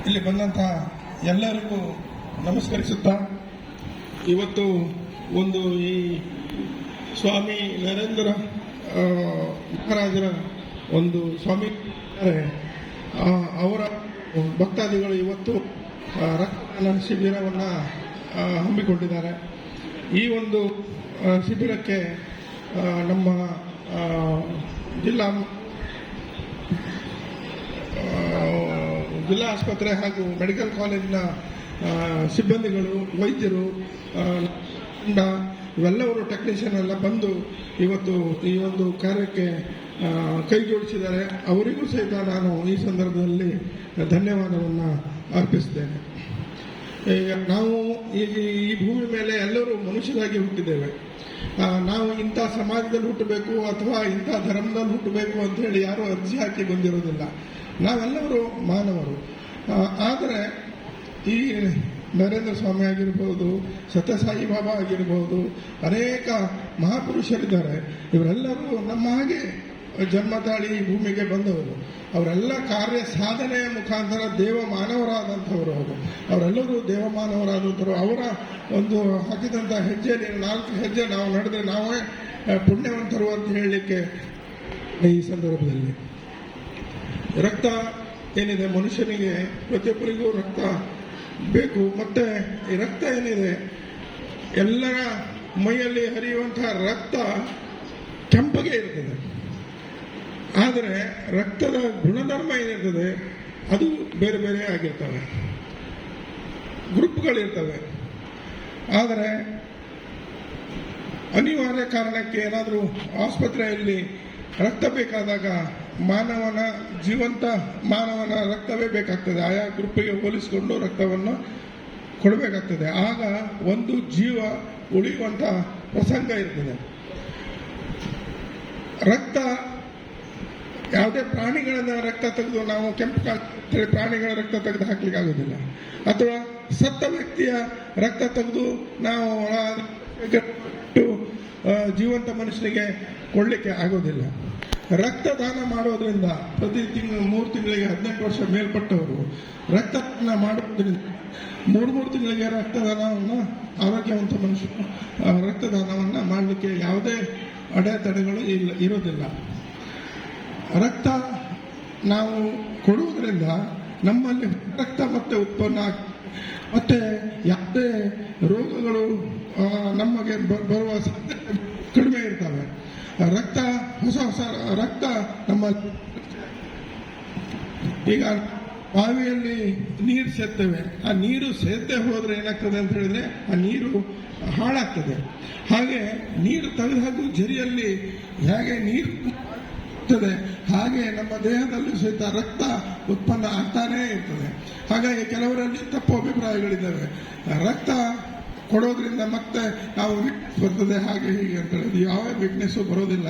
ಇಲ್ಲಿ ಬಂದಂತಹ ಎಲ್ಲರಿಗೂ ನಮಸ್ಕರಿಸುತ್ತಾ, ಇವತ್ತು ಒಂದು ಈ ಸ್ವಾಮಿ ನರೇಂದ್ರ ಮಹಾರಾಜರ ಒಂದು ಸ್ವಾಮಿ ಅವರ ಭಕ್ತಾದಿಗಳು ಇವತ್ತು ರಕ್ತದಾನ ಶಿಬಿರವನ್ನು ಹಮ್ಮಿಕೊಂಡಿದ್ದಾರೆ. ಈ ಒಂದು ಶಿಬಿರಕ್ಕೆ ನಮ್ಮ ಜಿಲ್ಲಾ ಆಸ್ಪತ್ರೆ ಹಾಗೂ ಮೆಡಿಕಲ್ ಕಾಲೇಜಿನ ಸಿಬ್ಬಂದಿಗಳು, ವೈದ್ಯರು, ಇವೆಲ್ಲವರು ಟೆಕ್ನಿಷಿಯನ್ ಎಲ್ಲ ಬಂದು ಇವತ್ತು ಈ ಒಂದು ಕಾರ್ಯಕ್ಕೆ ಕೈ ಜೋಡಿಸಿದ್ದಾರೆ. ಅವರಿಗೂ ಸಹಿತ ನಾನು ಈ ಸಂದರ್ಭದಲ್ಲಿ ಧನ್ಯವಾದವನ್ನು ಅರ್ಪಿಸ್ತೇನೆ. ನಾವು ಈ ಭೂಮಿ ಮೇಲೆ ಎಲ್ಲರೂ ಮನುಷ್ಯರಾಗಿ ಹುಟ್ಟಿದ್ದೇವೆ. ನಾವು ಇಂಥ ಸಮಾಜದಲ್ಲಿ ಹುಟ್ಟಬೇಕು ಅಥವಾ ಇಂಥ ಧರ್ಮದಲ್ಲಿ ಹುಟ್ಟಬೇಕು ಅಂತ ಹೇಳಿ ಯಾರೂ ಅರ್ಜಿ ಹಾಕಿ ಬಂದಿರೋದಿಲ್ಲ. ನಾವೆಲ್ಲರೂ ಮಾನವರು. ಆದರೆ ಈ ನರೇಂದ್ರ ಸ್ವಾಮಿ ಆಗಿರ್ಬೋದು, ಸತ್ಯಸಾಯಿ ಬಾಬಾ ಆಗಿರ್ಬೋದು, ಅನೇಕ ಮಹಾಪುರುಷರಿದ್ದಾರೆ. ಇವರೆಲ್ಲರೂ ನಮ್ಮ ಹಾಗೆ ಜನ್ಮ ತಾಳಿ ಈ ಭೂಮಿಗೆ ಬಂದವರು. ಅವರೆಲ್ಲ ಕಾರ್ಯ ಸಾಧನೆಯ ಮುಖಾಂತರ ದೇವ ಮಾನವರಾದಂಥವರು. ಅವರೆಲ್ಲರೂ ದೇವ ಮಾನವರಾದಂಥವರು. ಅವರ ಒಂದು ಹಾಕಿದಂಥ ಹೆಜ್ಜೆಯಲ್ಲಿ 4 ಹೆಜ್ಜೆ ನಾವು ನಡೆದ್ರೆ ನಾವೇ ಪುಣ್ಯವಂತರು ಅಂತ ಹೇಳಲಿಕ್ಕೆ ಈ ಸಂದರ್ಭದಲ್ಲಿ ರಕ್ತ ಏನಿದೆ, ಮನುಷ್ಯನಿಗೆ ಪ್ರತಿಯೊಬ್ಬರಿಗೂ ರಕ್ತ ಬೇಕು. ಮತ್ತೆ ಈ ರಕ್ತ ಏನಿದೆ, ಎಲ್ಲರ ಮೈಯಲ್ಲಿ ಹರಿಯುವಂತಹ ರಕ್ತ ಕೆಂಪಗೆ ಇರ್ತದೆ. ಆದರೆ ರಕ್ತದ ಗುಣಧರ್ಮ ಏನಿರ್ತದೆ ಅದು ಬೇರೆ ಬೇರೆ ಆಗಿರ್ತವೆ, ಗ್ರೂಪ್ಗಳಿರ್ತವೆ. ಆದರೆ ಅನಿವಾರ್ಯ ಕಾರಣಕ್ಕೆ ಏನಾದರೂ ಆಸ್ಪತ್ರೆಯಲ್ಲಿ ರಕ್ತ ಬೇಕಾದಾಗ ಜೀವಂತ ಮಾನವನ ರಕ್ತವೇ ಬೇಕಾಗ್ತದೆ. ಆಯಾ ಗ್ರೂಪಿಗೆ ಹೋಲಿಸಿಕೊಂಡು ರಕ್ತವನ್ನು ಕೊಡಬೇಕಾಗ್ತದೆ. ಆಗ ಒಂದು ಜೀವ ಉಳಿಯುವಂಥ ಪ್ರಸಂಗ ಇರ್ತದೆ. ರಕ್ತ ಯಾವುದೇ ಪ್ರಾಣಿಗಳ ರಕ್ತ ತೆಗೆದು ನಾವು ಕೆಂಪು ಪ್ರಾಣಿಗಳ ರಕ್ತ ತೆಗೆದು ಹಾಕ್ಲಿಕ್ಕೆ ಆಗೋದಿಲ್ಲ. ಅಥವಾ ಸತ್ತ ವ್ಯಕ್ತಿಯ ರಕ್ತ ತೆಗೆದು ನಾವು ಜೀವಂತ ಮನುಷ್ಯನಿಗೆ ಕೊಡಲಿಕ್ಕೆ ಆಗೋದಿಲ್ಲ. ರಕ್ತದಾನ ಮಾಡೋದ್ರಿಂದ ಪ್ರತಿ 3 ತಿಂಗಳಿಗೆ 18 ವರ್ಷ ಮೇಲ್ಪಟ್ಟವರು ರಕ್ತದಾನ ಮಾಡೋದ್ರಿಂದ 3 ತಿಂಗಳಿಗೆ ರಕ್ತದಾನವನ್ನು ಆರೋಗ್ಯವಂತ ಮನುಷ್ಯರು ರಕ್ತದಾನವನ್ನು ಮಾಡಲಿಕ್ಕೆ ಯಾವುದೇ ಅಡೆತಡೆಗಳು ಇರೋದಿಲ್ಲ. ರಕ್ತ ನಾವು ಕೊಡುವುದರಿಂದ ನಮ್ಮಲ್ಲಿ ರಕ್ತ ಮತ್ತೆ ಉತ್ಪನ್ನ ಮತ್ತೆ ಯಾವುದೇ ರೋಗಗಳು ನಮಗೆ ಬರುವ ಸಾಧ್ಯತೆ ಕಡಿಮೆ ಇರ್ತವೆ. ರಕ್ತ ಹೊಸ ರಕ್ತ ನಮ್ಮ ಈಗ ಬಾವಿಯಲ್ಲಿ ನೀರು ಸೇರ್ತೇವೆ. ಆ ನೀರು ಸೇರ್ತೆ ಹೋದ್ರೆ ಏನಾಗ್ತದೆ ಅಂತ ಹೇಳಿದ್ರೆ ಆ ನೀರು ಹಾಳಾಗ್ತದೆ. ಹಾಗೆ ನೀರು ತೆಗೆದು ಝರಿಯಲ್ಲಿ ಹೇಗೆ ನೀರು ಹಾಗೆ ನಮ್ಮ ದೇಹದಲ್ಲಿ ಸಹಿತ ರಕ್ತ ಉತ್ಪನ್ನ ಆಗ್ತಾನೇ ಇರ್ತದೆ. ಹಾಗಾಗಿ ಕೆಲವರಲ್ಲಿ ತಪ್ಪು ಅಭಿಪ್ರಾಯಗಳಿದ್ದಾವೆ. ರಕ್ತ ಕೊಡೋದ್ರಿಂದ ಮತ್ತೆ ನಾವು ವೀಕ್ನೆಸ್ ಬರ್ತದೆ ಹಾಗೆ ಹೀಗೆ ಅಂತ ಹೇಳಿದ್ವಿ. ಯಾವ ವೀಕ್ನೆಸ್ಸು ಬರೋದಿಲ್ಲ.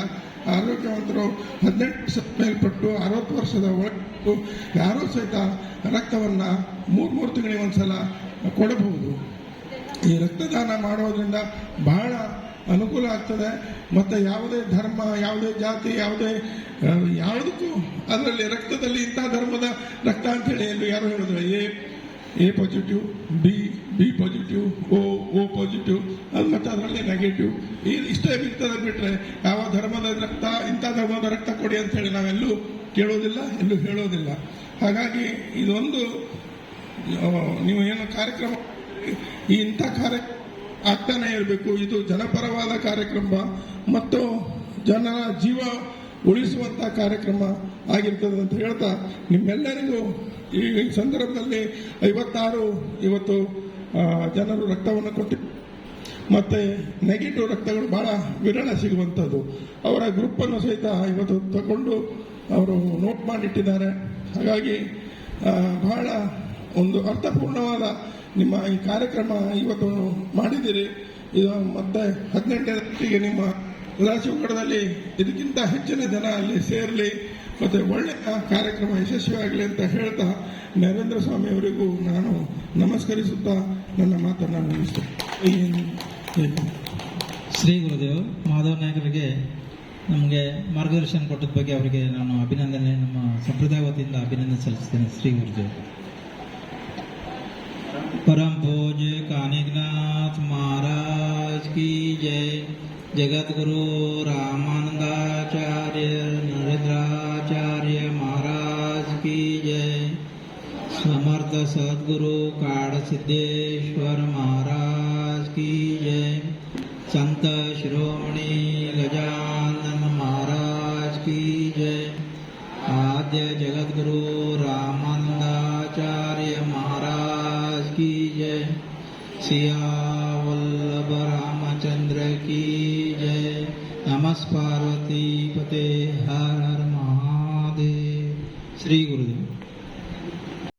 ಆರೋಗ್ಯವಂತರು 18 ವರ್ಷ ಮೇಲ್ಪಟ್ಟು 60 ವರ್ಷದ ಒಳಗೂ ಯಾರೂ ಸಹಿತ ರಕ್ತವನ್ನು 3 ತಿಂಗಳಿಗೆ ಒಂದ್ಸಲ ಕೊಡಬಹುದು. ಈ ರಕ್ತದಾನ ಮಾಡೋದ್ರಿಂದ ಬಹಳ ಅನುಕೂಲ ಆಗ್ತದೆ. ಮತ್ತು ಯಾವುದೇ ಧರ್ಮ, ಯಾವುದೇ ಜಾತಿ, ಯಾವುದಕ್ಕೂ ಅದರಲ್ಲಿ ರಕ್ತದಲ್ಲಿ ಇಂಥ ಧರ್ಮದ ರಕ್ತ ಅಂತೇಳಿ ಎಲ್ಲೂ ಯಾರು ಹೇಳಿದ್ರೆ A positive, B positive, O positive, ಅದು ಮತ್ತು ಅದರಲ್ಲಿ ನೆಗೆಟಿವ್ ಇಷ್ಟೇ ಬಿಡ್ತದೆ. ಬಿಟ್ಟರೆ ಯಾವ ಧರ್ಮದ ರಕ್ತ ಇಂಥ ಧರ್ಮದ ರಕ್ತ ಕೊಡಿ ಅಂತೇಳಿ ನಾವೆಲ್ಲೂ ಕೇಳೋದಿಲ್ಲ, ಎಲ್ಲೂ ಹೇಳೋದಿಲ್ಲ. ಹಾಗಾಗಿ ಇದೊಂದು ನೀವು ಏನು ಕಾರ್ಯಕ್ರಮ ಇಂಥ ಕಾರ್ಯಕ್ರಮ ಆಗ್ತಾನೆ ಇರಬೇಕು. ಇದು ಜನಪರವಾದ ಕಾರ್ಯಕ್ರಮ ಮತ್ತು ಜನರ ಜೀವ ಉಳಿಸುವಂಥ ಕಾರ್ಯಕ್ರಮ ಆಗಿರ್ತದೆ ಅಂತ ಹೇಳ್ತಾ, ನಿಮ್ಮೆಲ್ಲರಿಗೂ ಈ ಸಂದರ್ಭದಲ್ಲಿ 56 ಇವತ್ತು ಜನರು ರಕ್ತವನ್ನು ಕೊಟ್ಟಿದ್ದಾರೆ. ಮತ್ತು ನೆಗೆಟಿವ್ ರಕ್ತಗಳು ಬಹಳ ವಿರಳ ಸಿಗುವಂಥದ್ದು. ಅವರ ಗ್ರೂಪನ್ನು ಸಹಿತ ಇವತ್ತು ತಗೊಂಡು ಅವರು ನೋಟ್ ಮಾಡಿಟ್ಟಿದ್ದಾರೆ. ಹಾಗಾಗಿ ಬಹಳ ಒಂದು ಅರ್ಥಪೂರ್ಣವಾದ ನಿಮ್ಮ ಈ ಕಾರ್ಯಕ್ರಮ ಇವತ್ತು ಮಾಡಿದ್ದೀರಿ. ಇದು ಮತ್ತೆ 18ನೇ ನಿಮ್ಮ ಉದಾಸಿಗಡದಲ್ಲಿ ಇದಕ್ಕಿಂತ ಹೆಚ್ಚಿನ ಜನ ಅಲ್ಲಿ ಸೇರಲಿ ಮತ್ತು ಒಳ್ಳೆಯ ಕಾರ್ಯಕ್ರಮ ಯಶಸ್ವಿಯಾಗಲಿ ಅಂತ ಹೇಳ್ತಾ ನರೇಂದ್ರ ಸ್ವಾಮಿ ಅವರಿಗೂ ನಾನು ನಮಸ್ಕರಿಸುತ್ತಾ ನನ್ನ ಮಾತನ್ನು ಮುಗಿಸ್ತೇನೆ. ಶ್ರೀ ಗುರುದೇವ್ ಮಾಧವ ನಾಯಕರಿಗೆ ನಮಗೆ ಮಾರ್ಗದರ್ಶನ ಕೊಟ್ಟದ ಬಗ್ಗೆ ಅವರಿಗೆ ನಾನು ಅಭಿನಂದನೆ, ನಮ್ಮ ಸಂಪ್ರದಾಯ ವತಿಯಿಂದ ಅಭಿನಂದನೆ ಸಲ್ಲಿಸ್ತೇನೆ. ಶ್ರೀ ಗುರುಜಿ. परम पूज्य कानिकनाथ महाराज की जय। जगत गुरु रामानंदाचार्य नरेंद्राचार्य महाराज की जय। समर्थ सद्गुरु काड़ सिद्धेश्वर महाराज की जय। संत शिरोमणि गजानन महाराज की जय। आद्य जगत गुरु रामानंदाचार्य महाराज की जय। सिया वल्लभ रामचंद्र की जय। नमः पार्वती पते हर हर महादेव। श्री गुरुदेव।